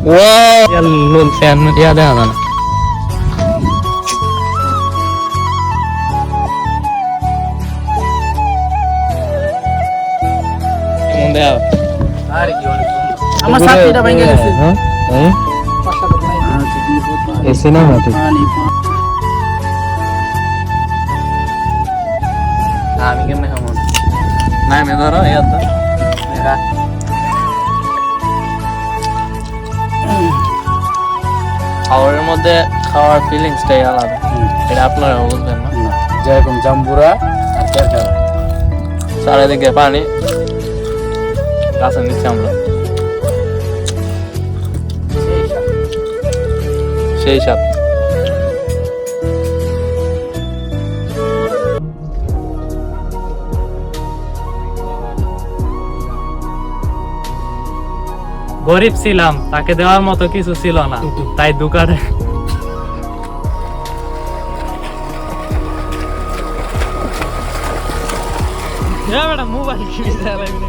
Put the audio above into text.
Wow. Lol fan dia ada kan? Munde आओ. আরে কি অনেক সুন্দর। আমার সাথীটা ভেঙে গেছে। হ্যাঁ? হ্যাঁ? পাঁচটা তো নাই। এসে না মাটি। আমি কেমনে খাবো? না মে ধরো এই তো। মেরা খাওয়ার মধ্যে খাওয়ার ফিলিংসটাই আলাদা। এটা আপনারা বুঝবেন না। যেরকম জাম্বুরা আর কেরকেরা। চারিদিকে পানি গাছের নিচে আমরা সেই সাথে গরিব ছিলাম, তাকে দেওয়ার মতো কিছু ছিল না, তাই দোকানে মোবাইল কিনে